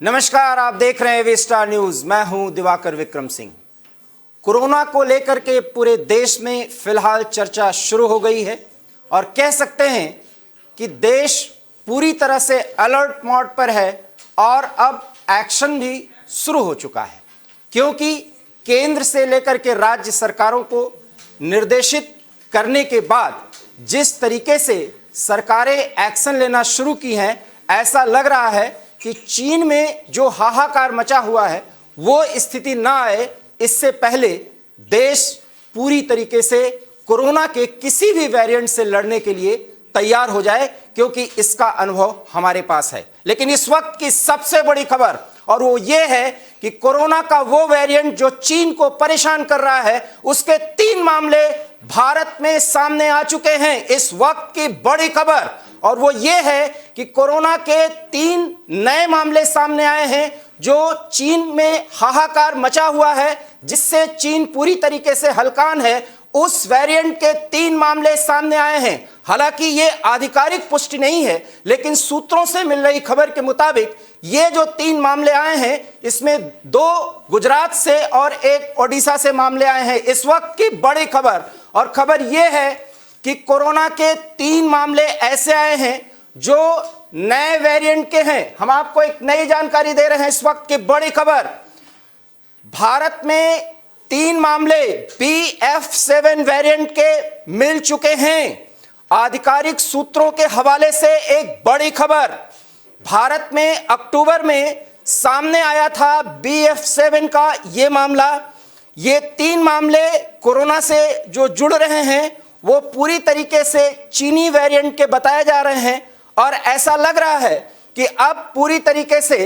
नमस्कार, आप देख रहे हैं वी-स्टार न्यूज। मैं हूं दिवाकर विक्रम सिंह। कोरोना को लेकर के पूरे देश में फिलहाल चर्चा शुरू हो गई है और कह सकते हैं कि देश पूरी तरह से अलर्ट मोड पर है और अब एक्शन भी शुरू हो चुका है, क्योंकि केंद्र से लेकर के राज्य सरकारों को निर्देशित करने के बाद जिस तरीके से सरकारें एक्शन लेना शुरू की हैं, ऐसा लग रहा है कि चीन में जो हाहाकार मचा हुआ है वो स्थिति ना आए, इससे पहले देश पूरी तरीके से कोरोना के किसी भी वेरिएंट से लड़ने के लिए तैयार हो जाए, क्योंकि इसका अनुभव हमारे पास है। लेकिन इस वक्त की सबसे बड़ी खबर और वो ये है कि कोरोना का वो वेरिएंट जो चीन को परेशान कर रहा है, उसके 3 मामले भारत में सामने आ चुके हैं। इस वक्त की बड़ी खबर और वो ये है कि कोरोना के 3 नए मामले सामने आए हैं जो चीन में हाहाकार मचा हुआ है, जिससे चीन पूरी तरीके से हलकान है। उस वेरिएंट के 3 मामले सामने आए हैं। हालांकि ये आधिकारिक पुष्टि नहीं है, लेकिन सूत्रों से मिल रही खबर के मुताबिक ये जो 3 मामले आए हैं, इसमें 2 गुजरात से और 1 ओडिशा से मामले आए हैं। इस वक्त की बड़ी खबर और खबर यह है कि कोरोना के 3 मामले ऐसे आए हैं जो नए वेरिएंट के हैं। हम आपको एक नई जानकारी दे रहे हैं। इस वक्त की बड़ी खबर, भारत में 3 मामले BF7 वेरिएंट के मिल चुके हैं। आधिकारिक सूत्रों के हवाले से एक बड़ी खबर, भारत में अक्टूबर में सामने आया था BF7 का ये मामला। ये 3 मामले कोरोना से जो जुड़ रहे हैं वो पूरी तरीके से चीनी वेरिएंट के बताए जा रहे हैं और ऐसा लग रहा है कि अब पूरी तरीके से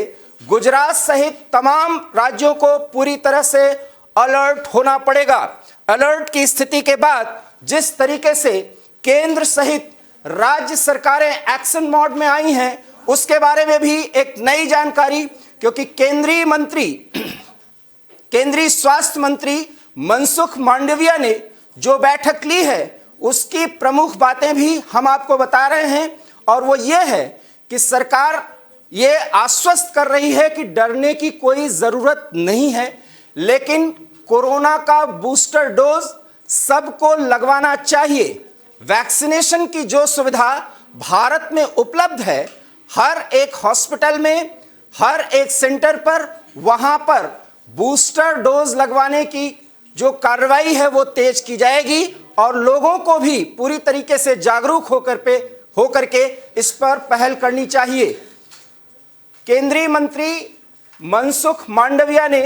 गुजरात सहित तमाम राज्यों को पूरी तरह से अलर्ट होना पड़ेगा। अलर्ट की स्थिति के बाद जिस तरीके से केंद्र सहित राज्य सरकारें एक्शन मोड में आई हैं, उसके बारे में भी एक नई जानकारी, क्योंकि केंद्रीय स्वास्थ्य मंत्री मनसुख मांडविया ने जो बैठक ली है उसकी प्रमुख बातें भी हम आपको बता रहे हैं। और वो ये है कि सरकार ये आश्वस्त कर रही है कि डरने की कोई ज़रूरत नहीं है, लेकिन कोरोना का बूस्टर डोज सबको लगवाना चाहिए। वैक्सीनेशन की जो सुविधा भारत में उपलब्ध है, हर एक हॉस्पिटल में, हर एक सेंटर पर, वहाँ पर बूस्टर डोज लगवाने की जो कार्रवाई है वो तेज की जाएगी और लोगों को भी पूरी तरीके से जागरूक होकर के इस पर पहल करनी चाहिए। केंद्रीय मंत्री मनसुख मांडविया ने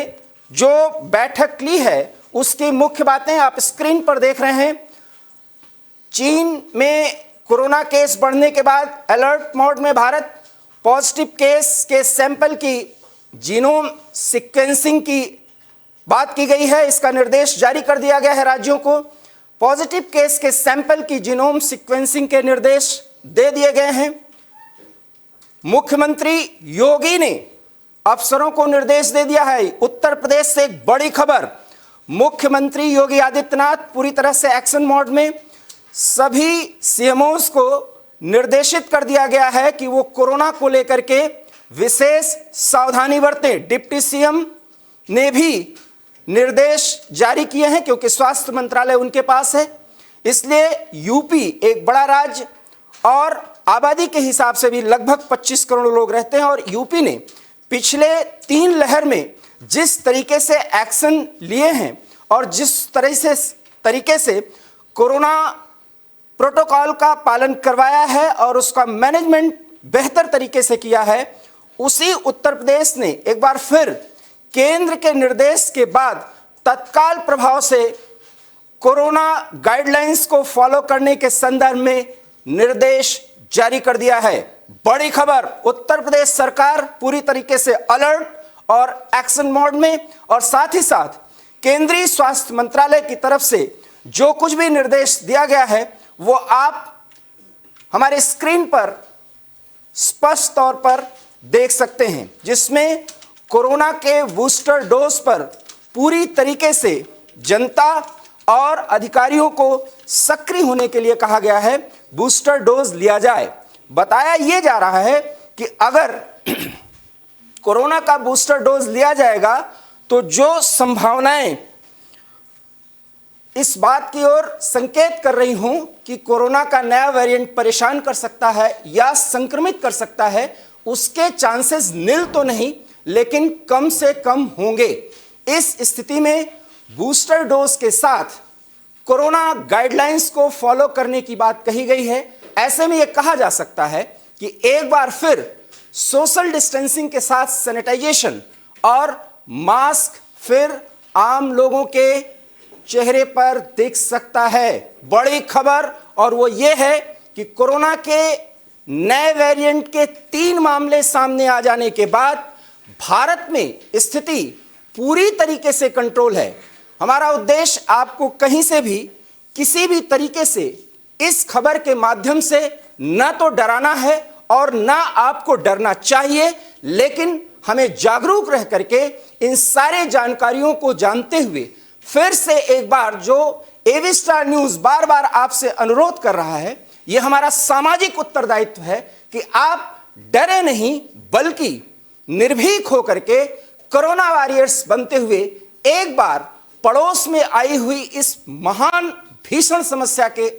जो बैठक ली है उसकी मुख्य बातें आप स्क्रीन पर देख रहे हैं। चीन में कोरोना केस बढ़ने के बाद अलर्ट मोड में भारत, पॉजिटिव केस के सैंपल की जीनोम सीक्वेंसिंग की बात की गई है। इसका निर्देश जारी कर दिया गया है राज्यों को। पॉजिटिव केस के सैंपल की जीनोम सीक्वेंसिंग के निर्देश दे दिए गए हैं। मुख्यमंत्री योगी ने अफसरों को निर्देश दे दिया है। उत्तर प्रदेश से एक बड़ी खबर, मुख्यमंत्री योगी आदित्यनाथ पूरी तरह से एक्शन मोड में। सभी सीएमओस को निर्देशित कर दिया गया है कि वो कोरोना को लेकर के विशेष सावधानी बरतें। डिप्टी सीएम ने भी निर्देश जारी किए हैं, क्योंकि स्वास्थ्य मंत्रालय उनके पास है। इसलिए यूपी एक बड़ा राज्य और आबादी के हिसाब से भी लगभग 25 करोड़ लोग रहते हैं, और यूपी ने पिछले 3 लहर में जिस तरीके से एक्शन लिए हैं और जिस तरीके से कोरोना प्रोटोकॉल का पालन करवाया है और उसका मैनेजमेंट बेहतर तरीके से किया है, उसी उत्तर प्रदेश ने एक बार फिर केंद्र के निर्देश के बाद तत्काल प्रभाव से कोरोना गाइडलाइंस को फॉलो करने के संदर्भ में निर्देश जारी कर दिया है। बड़ी खबर, उत्तर प्रदेश सरकार पूरी तरीके से अलर्ट और एक्शन मोड में, और साथ ही साथ केंद्रीय स्वास्थ्य मंत्रालय की तरफ से जो कुछ भी निर्देश दिया गया है वो आप हमारे स्क्रीन पर स्पष्ट तौर पर देख सकते हैं, जिसमें कोरोना के बूस्टर डोज पर पूरी तरीके से जनता और अधिकारियों को सक्रिय होने के लिए कहा गया है, बूस्टर डोज लिया जाए। बताया यह जा रहा है कि अगर कोरोना का बूस्टर डोज लिया जाएगा तो जो संभावनाएं इस बात की ओर संकेत कर रही हूं कि कोरोना का नया वेरिएंट परेशान कर सकता है या संक्रमित कर सकता है, उसके चांसेस नील तो नहीं लेकिन कम से कम होंगे। इस स्थिति में बूस्टर डोज के साथ कोरोना गाइडलाइंस को फॉलो करने की बात कही गई है। ऐसे में यह कहा जा सकता है कि एक बार फिर सोशल डिस्टेंसिंग के साथ सैनिटाइजेशन और मास्क फिर आम लोगों के चेहरे पर दिख सकता है। बड़ी खबर और वो ये है कि कोरोना के नए वेरिएंट के 3 मामले सामने आ जाने के बाद भारत में स्थिति पूरी तरीके से कंट्रोल है। हमारा उद्देश्य आपको कहीं से भी किसी भी तरीके से इस खबर के माध्यम से न तो डराना है और न आपको डरना चाहिए, लेकिन हमें जागरूक रह करके इन सारे जानकारियों को जानते हुए फिर से एक बार जो एवी स्टार न्यूज बार बार आपसे अनुरोध कर रहा है, यह हमारा सामाजिक उत्तरदायित्व है कि आप डरे नहीं बल्कि निर्भीक होकर के कोरोना वॉरियर्स बनते हुए एक बार पड़ोस में आई हुई इस महान भीषण समस्या के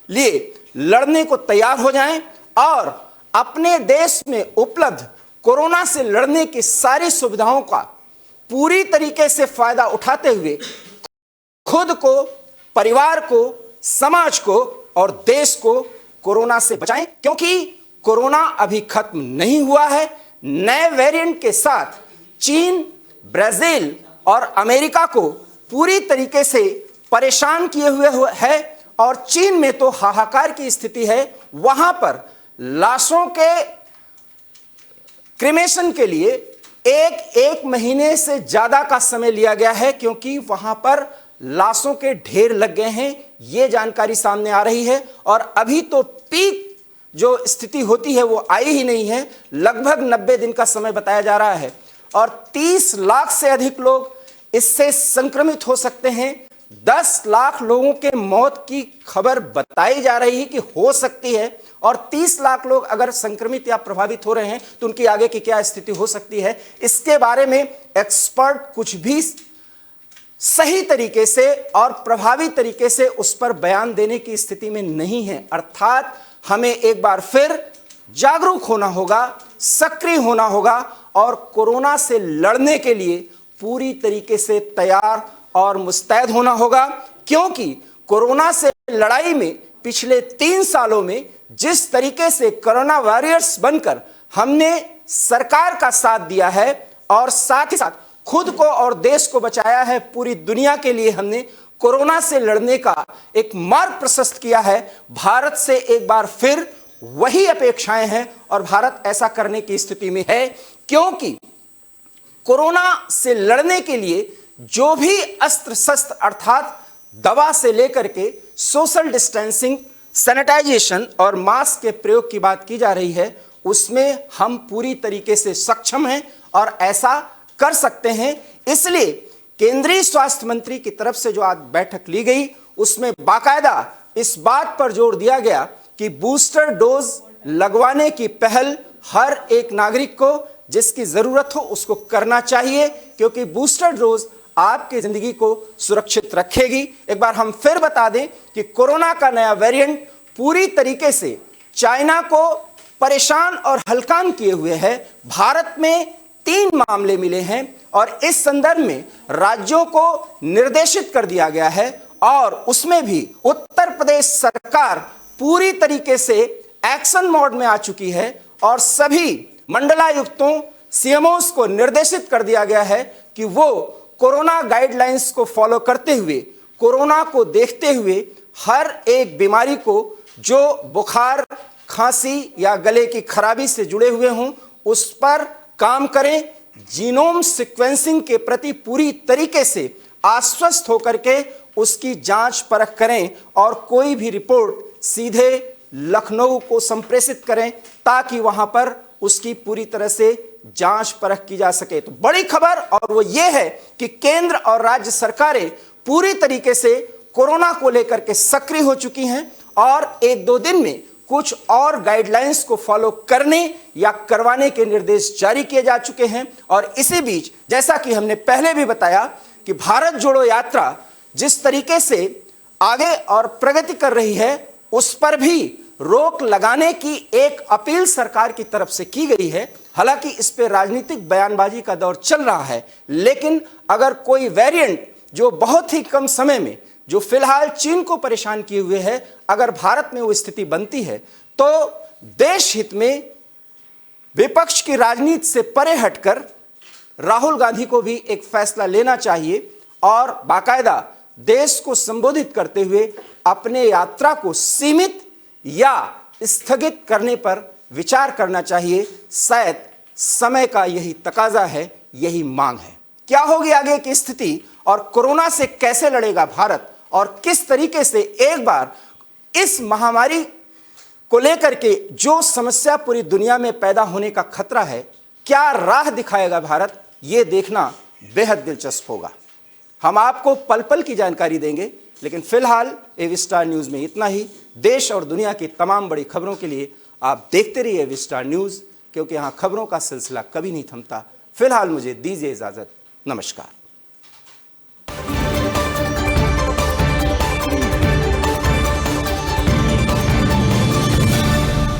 लिए लड़ने को तैयार हो जाएं और अपने देश में उपलब्ध कोरोना से लड़ने की सारी सुविधाओं का पूरी तरीके से फायदा उठाते हुए खुद को, परिवार को, समाज को और देश को कोरोना से बचाएं, क्योंकि कोरोना अभी खत्म नहीं हुआ है। नए वेरिएंट के साथ चीन, ब्राजील और अमेरिका को पूरी तरीके से परेशान किए हुए है और चीन में तो हाहाकार की स्थिति है। वहां पर लाशों के क्रिमेशन के लिए एक महीने से ज्यादा का समय लिया गया है, क्योंकि वहां पर लाशों के ढेर लग गए हैं। यह जानकारी सामने आ रही है और अभी तो पीक जो स्थिति होती है वो आई ही नहीं है। लगभग 90 दिन का समय बताया जा रहा है और 30 लाख से अधिक लोग इससे संक्रमित हो सकते हैं। 10 लाख लोगों के मौत की खबर बताई जा रही है कि हो सकती है और 30 लाख लोग अगर संक्रमित या प्रभावित हो रहे हैं तो उनकी आगे की क्या स्थिति हो सकती है, इसके बारे में एक्सपर्ट कुछ भी सही तरीके से और प्रभावी तरीके से उस पर बयान देने की स्थिति में नहीं है। अर्थात हमें एक बार फिर जागरूक होना होगा, सक्रिय होना होगा और कोरोना से लड़ने के लिए पूरी तरीके से तैयार और मुस्तैद होना होगा, क्योंकि कोरोना से लड़ाई में पिछले 3 सालों में जिस तरीके से कोरोना वॉरियर्स बनकर हमने सरकार का साथ दिया है और साथ ही साथ खुद को और देश को बचाया है, पूरी दुनिया के लिए हमने कोरोना से लड़ने का एक मार्ग प्रशस्त किया है। भारत से एक बार फिर वही अपेक्षाएं हैं और भारत ऐसा करने की स्थिति में है, क्योंकि कोरोना से लड़ने के लिए जो भी अस्त्र शस्त्र अर्थात दवा से लेकर के सोशल डिस्टेंसिंग, सैनिटाइजेशन और मास्क के प्रयोग की बात की जा रही है, उसमें हम पूरी तरीके से सक्षम हैं और ऐसा कर सकते हैं। इसलिए केंद्रीय स्वास्थ्य मंत्री की तरफ से जो आज बैठक ली गई उसमें बाकायदा इस बात पर जोर दिया गया कि बूस्टर डोज लगवाने की पहल हर एक नागरिक को जिसकी जरूरत हो उसको करना चाहिए, क्योंकि बूस्टर डोज आपकी जिंदगी को सुरक्षित रखेगी। एक बार हम फिर बता दें कि कोरोना का नया वेरिएंट पूरी तरीके से चाइना को परेशान और हलकान किए हुए है। भारत में 3 मामले मिले हैं और इस संदर्भ में राज्यों को निर्देशित कर दिया गया है और उसमें भी उत्तर प्रदेश सरकार पूरी तरीके से एक्शन मोड में आ चुकी है और सभी मंडलायुक्तों, सीएमओस को निर्देशित कर दिया गया है कि वो कोरोना गाइडलाइंस को फॉलो करते हुए, कोरोना को देखते हुए हर एक बीमारी को जो बुखार, खांसी या गले की खराबी से जुड़े हुए हों उस पर काम करें। जीनोम सीक्वेंसिंग के प्रति पूरी तरीके से आश्वस्त होकर के उसकी जांच परख करें और कोई भी रिपोर्ट सीधे लखनऊ को संप्रेषित करें ताकि वहां पर उसकी पूरी तरह से जांच परख की जा सके। तो बड़ी खबर और वो ये है कि केंद्र और राज्य सरकारें पूरी तरीके से कोरोना को लेकर के सक्रिय हो चुकी हैं और 1-2 दिन में कुछ और गाइडलाइंस को फॉलो करने या करवाने के निर्देश जारी किए जा चुके हैं। और इसी बीच जैसा कि हमने पहले भी बताया कि भारत जोड़ो यात्रा जिस तरीके से आगे और प्रगति कर रही है, उस पर भी रोक लगाने की एक अपील सरकार की तरफ से की गई है। हालांकि इस पे राजनीतिक बयानबाजी का दौर चल रहा है, लेकिन अगर कोई वेरिएंट जो बहुत ही कम समय में, जो फिलहाल चीन को परेशान किए हुए है, अगर भारत में वो स्थिति बनती है तो देश हित में विपक्ष की राजनीति से परे हटकर राहुल गांधी को भी एक फैसला लेना चाहिए और बाकायदा देश को संबोधित करते हुए अपने यात्रा को सीमित या स्थगित करने पर विचार करना चाहिए। शायद समय का यही तकाजा है, यही मांग है। क्या होगी आगे की स्थिति और कोरोना से कैसे लड़ेगा भारत और किस तरीके से एक बार इस महामारी को लेकर के जो समस्या पूरी दुनिया में पैदा होने का खतरा है, क्या राह दिखाएगा भारत, ये देखना बेहद दिलचस्प होगा। हम आपको पल पल की जानकारी देंगे, लेकिन फिलहाल एवी स्टार न्यूज़ में इतना ही। देश और दुनिया की तमाम बड़ी खबरों के लिए आप देखते रहिए एवी स्टार न्यूज़, क्योंकि यहाँ खबरों का सिलसिला कभी नहीं थमता। फिलहाल मुझे दीजिए इजाज़त। नमस्कार।